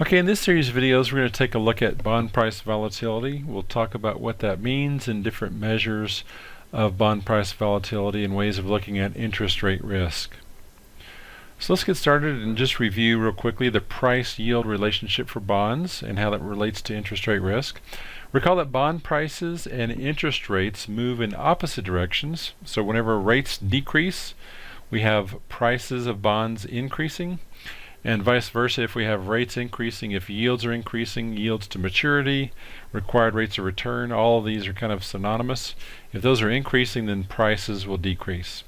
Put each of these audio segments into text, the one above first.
Okay, in this series of videos we're going to take a look at bond price volatility. We'll talk about what that means and different measures of bond price volatility and ways of looking at interest rate risk. So let's get started and just review real quickly the price-yield relationship for bonds and how that relates to interest rate risk. Recall that bond prices and interest rates move in opposite directions. So whenever rates decrease, we have prices of bonds increasing. And vice versa, if we have rates increasing, if yields are increasing, yields to maturity, required rates of return, all of these are kind of synonymous. If those are increasing, then prices will decrease.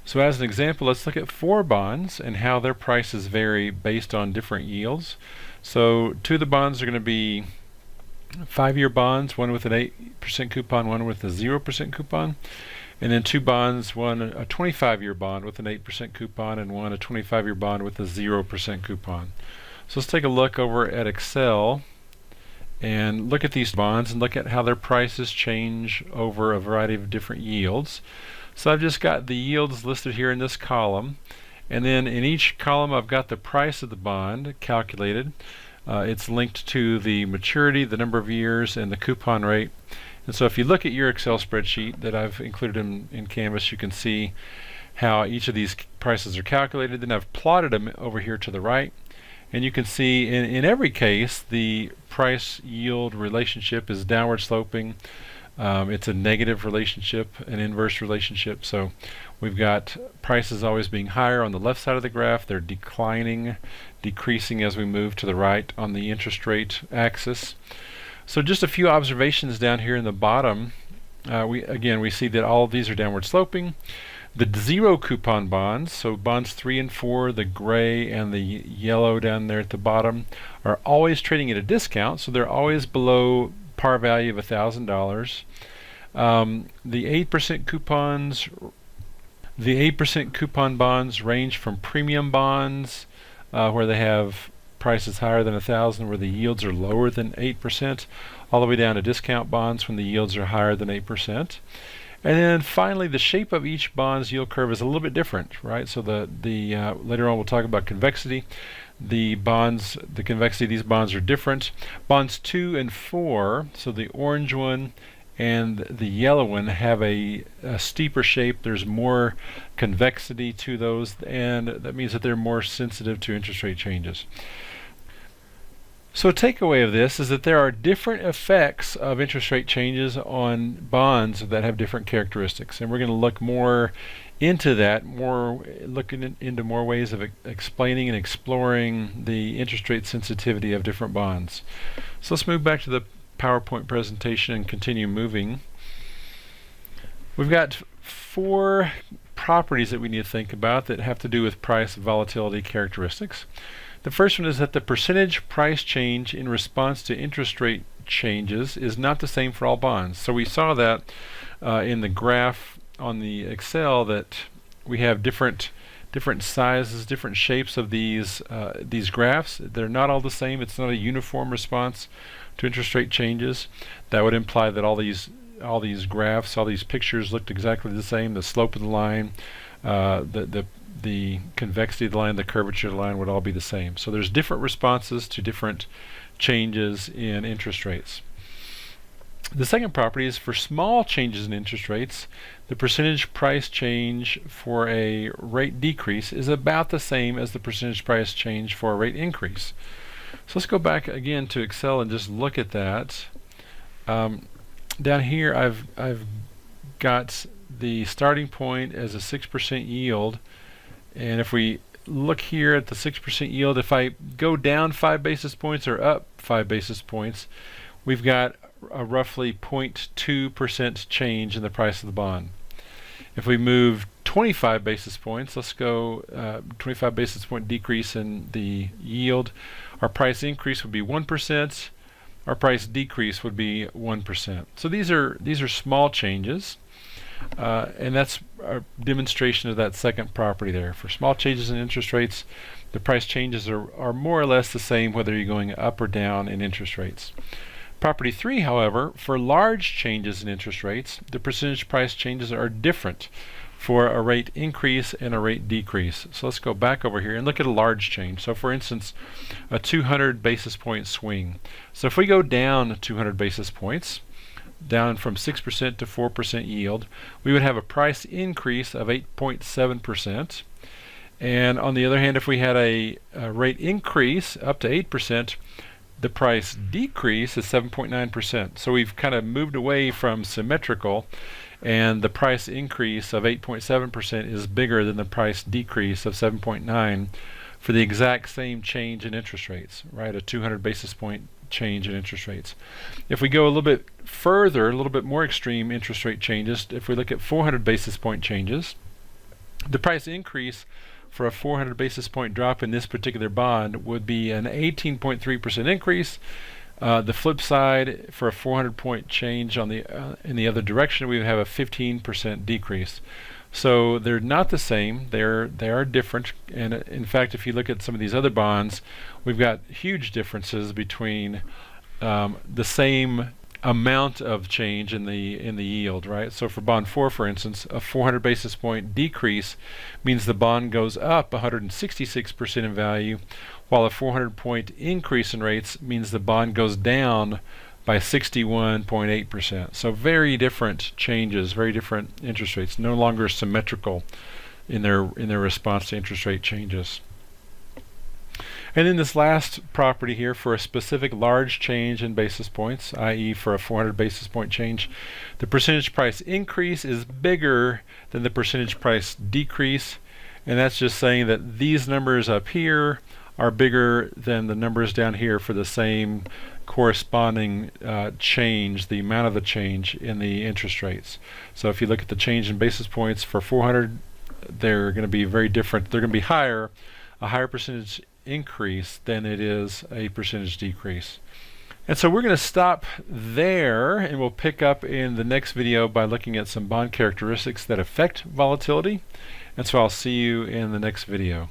So as an example, let's look at 4 bonds and how their prices vary based on different yields. So 2 of the bonds are going to be 5-year bonds, one with an 8% coupon, one with a 0% coupon. And then 2 bonds, one a 25-year bond with an 8% coupon and one a 25-year bond with a 0% coupon. So let's take a look over at Excel and look at these bonds and look at how their prices change over a variety of different yields. So I've just got the yields listed here in this column, and then in each column I've got the price of the bond calculated. It's linked to the maturity, the number of years, and the coupon rate. And so if you look at your Excel spreadsheet that I've included in Canvas, you can see how each of these prices are calculated. Then I've plotted them over here to the right. And you can see in every case the price-yield relationship is downward sloping. It's a negative relationship, an inverse relationship. So we've got prices always being higher on the left side of the graph. They're decreasing as we move to the right on the interest rate axis. So just a few observations down here in the bottom. We see that all of these are downward sloping. The 0 coupon bonds, so bonds 3 and 4, the gray and the yellow down there at the bottom, are always trading at a discount, so they're always below par value of $1,000. The 8% coupons, the 8% coupon bonds range from premium bonds, where they have prices higher than 1,000, where the yields are lower than 8%, all the way down to discount bonds when the yields are higher than 8%. And then finally, the shape of each bond's yield curve is a little bit different, right? So later on we'll talk about convexity. The convexity of these bonds are different. Bonds 2 and 4, so the orange one and the yellow one, have a steeper shape. There's more convexity to those, and that means that they're more sensitive to interest rate changes. So a takeaway of this is that there are different effects of interest rate changes on bonds that have different characteristics, and we're going to look more into that, looking into more ways of explaining and exploring the interest rate sensitivity of different bonds. So let's move back to the PowerPoint presentation and continue moving. We've got 4 properties that we need to think about that have to do with price volatility characteristics. The first one is that the percentage price change in response to interest rate changes is not the same for all bonds. So we saw that in the graph on the Excel, that we have different sizes, different shapes of these graphs. They're not all the same. It's not a uniform response to interest rate changes. That would imply that all these graphs, all these pictures looked exactly the same. The slope of the line, the convexity of the line, the curvature of the line would all be the same. So there's different responses to different changes in interest rates. The second property is for small changes in interest rates, the percentage price change for a rate decrease is about the same as the percentage price change for a rate increase. So let's go back again to Excel and just look at that. Down here I've got the starting point as a 6% yield. And if we look here at the 6% yield, if I go down 5 basis points or up 5 basis points, we've got a roughly 0.2% change in the price of the bond. If we move 25 basis points, let's go 25 basis point decrease in the yield, our price increase would be 1%, our price decrease would be 1%. So these are small changes. And that's a demonstration of that second property there. For small changes in interest rates, the price changes are more or less the same whether you're going up or down in interest rates. Property 3, however, for large changes in interest rates, the percentage price changes are different for a rate increase and a rate decrease. So let's go back over here and look at a large change. So for instance, a 200 basis point swing. So if we go down 200 basis points, down from 6% to 4% yield, we would have a price increase of 8.7%. And on the other hand, if we had a rate increase up to 8%, the price decrease is 7.9%. So we've kind of moved away from symmetrical, and the price increase of 8.7% is bigger than the price decrease of 7.9 for the exact same change in interest rates, right? A 200 basis point change in interest rates. If we go a little bit further, a little bit more extreme interest rate changes, if we look at 400 basis point changes, the price increase for a 400 basis point drop in this particular bond would be an 18.3% increase. The flip side, for a 400 point change on the in the other direction, we would have a 15% decrease. So they're not the same. They are different. And in fact, if you look at some of these other bonds, we've got huge differences between the same amount of change in the yield, right? So for bond 4, for instance, a 400 basis point decrease means the bond goes up 166% in value, while a 400 point increase in rates means the bond goes down by 61.8%. So very different changes, very different interest rates, no longer symmetrical in their response to interest rate changes. And then this last property here, for a specific large change in basis points, i.e. for a 400 basis point change, the percentage price increase is bigger than the percentage price decrease, and that's just saying that these numbers up here are bigger than the numbers down here for the same corresponding change, the amount of the change in the interest rates. So if you look at the change in basis points for 400, they're going to be very different. They're going to be higher, a higher percentage increase than it is a percentage decrease. And so we're going to stop there, and we'll pick up in the next video by looking at some bond characteristics that affect volatility. And so I'll see you in the next video.